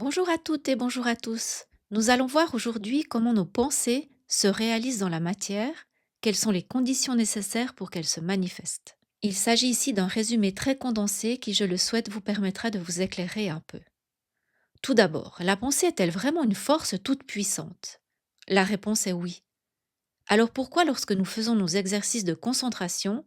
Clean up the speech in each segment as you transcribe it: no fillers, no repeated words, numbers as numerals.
Bonjour à toutes et bonjour à tous. Nous allons voir aujourd'hui comment nos pensées se réalisent dans la matière, quelles sont les conditions nécessaires pour qu'elles se manifestent. Il s'agit ici d'un résumé très condensé qui, je le souhaite, vous permettra de vous éclairer un peu. Tout d'abord, la pensée est-elle vraiment une force toute puissante? La réponse est oui. Alors pourquoi, lorsque nous faisons nos exercices de concentration,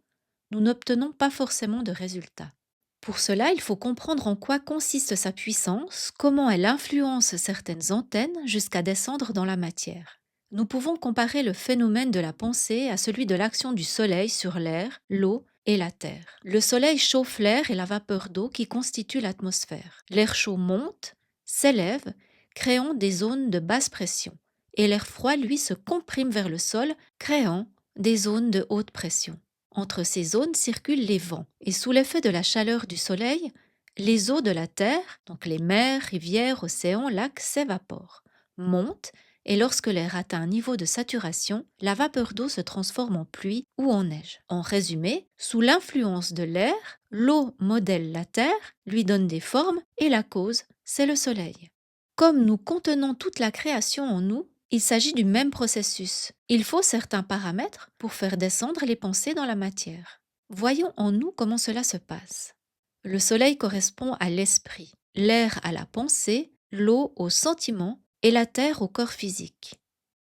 nous n'obtenons pas forcément de résultats? Pour cela, il faut comprendre en quoi consiste sa puissance, comment elle influence certaines antennes jusqu'à descendre dans la matière. Nous pouvons comparer le phénomène de la pensée à celui de l'action du Soleil sur l'air, l'eau et la Terre. Le Soleil chauffe l'air et la vapeur d'eau qui constituent l'atmosphère. L'air chaud monte, s'élève, créant des zones de basse pression. Et l'air froid, lui, se comprime vers le sol, créant des zones de haute pression. Entre ces zones circulent les vents, et sous l'effet de la chaleur du soleil, les eaux de la Terre, donc les mers, rivières, océans, lacs, s'évaporent, montent, et lorsque l'air atteint un niveau de saturation, la vapeur d'eau se transforme en pluie ou en neige. En résumé, sous l'influence de l'air, l'eau modèle la Terre, lui donne des formes, et la cause, c'est le soleil. Comme nous contenons toute la création en nous, il s'agit du même processus. Il faut certains paramètres pour faire descendre les pensées dans la matière. Voyons en nous comment cela se passe. Le soleil correspond à l'esprit, l'air à la pensée, l'eau au sentiment et la terre au corps physique.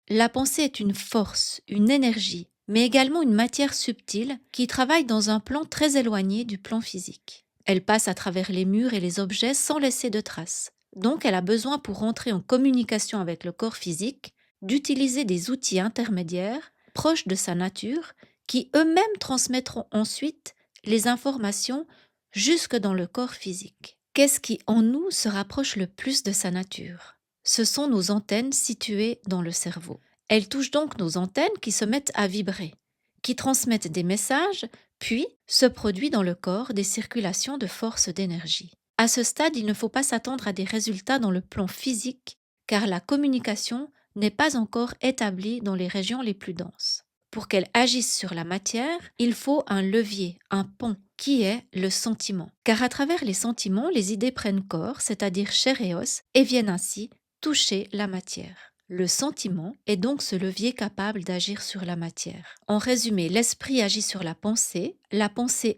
La pensée est une force, une énergie, mais également une matière subtile qui travaille dans un plan très éloigné du plan physique. Elle passe à travers les murs et les objets sans laisser de traces. Donc elle a besoin, pour entrer en communication avec le corps physique, d'utiliser des outils intermédiaires proches de sa nature qui eux-mêmes transmettront ensuite les informations jusque dans le corps physique. Qu'est-ce qui en nous se rapproche le plus de sa nature? Ce sont nos antennes situées dans le cerveau. Elles touchent donc nos antennes qui se mettent à vibrer, qui transmettent des messages, puis se produit dans le corps des circulations de forces d'énergie. À ce stade, il ne faut pas s'attendre à des résultats dans le plan physique, car la communication n'est pas encore établie dans les régions les plus denses. Pour qu'elle agisse sur la matière, il faut un levier, un pont, qui est le sentiment. Car à travers les sentiments, les idées prennent corps, c'est-à-dire chair et os, et viennent ainsi toucher la matière. Le sentiment est donc ce levier capable d'agir sur la matière. En résumé, l'esprit agit sur la pensée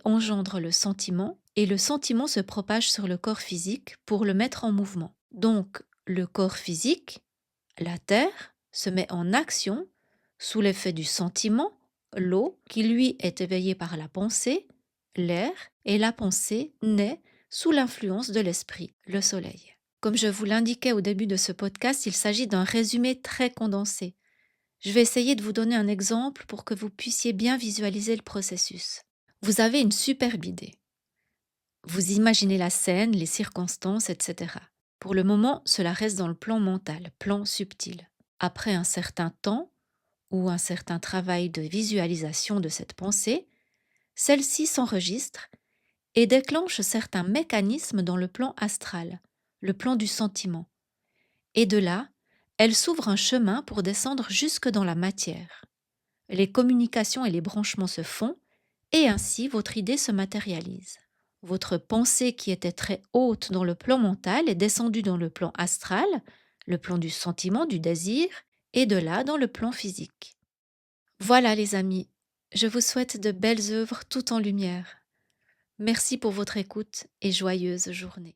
engendre le sentiment, et le sentiment se propage sur le corps physique pour le mettre en mouvement. Donc, le corps physique, la terre, se met en action sous l'effet du sentiment, l'eau, qui lui est éveillée par la pensée, l'air, et la pensée naît sous l'influence de l'esprit, le soleil. Comme je vous l'indiquais au début de ce podcast, il s'agit d'un résumé très condensé. Je vais essayer de vous donner un exemple pour que vous puissiez bien visualiser le processus. Vous avez une superbe idée. Vous imaginez la scène, les circonstances, etc. Pour le moment, cela reste dans le plan mental, plan subtil. Après un certain temps ou un certain travail de visualisation de cette pensée, celle-ci s'enregistre et déclenche certains mécanismes dans le plan astral, le plan du sentiment. Et de là, elle s'ouvre un chemin pour descendre jusque dans la matière. Les communications et les branchements se font, et ainsi votre idée se matérialise. Votre pensée, qui était très haute dans le plan mental, est descendue dans le plan astral, le plan du sentiment, du désir, et de là dans le plan physique. Voilà les amis, je vous souhaite de belles œuvres tout en lumière. Merci pour votre écoute et joyeuse journée.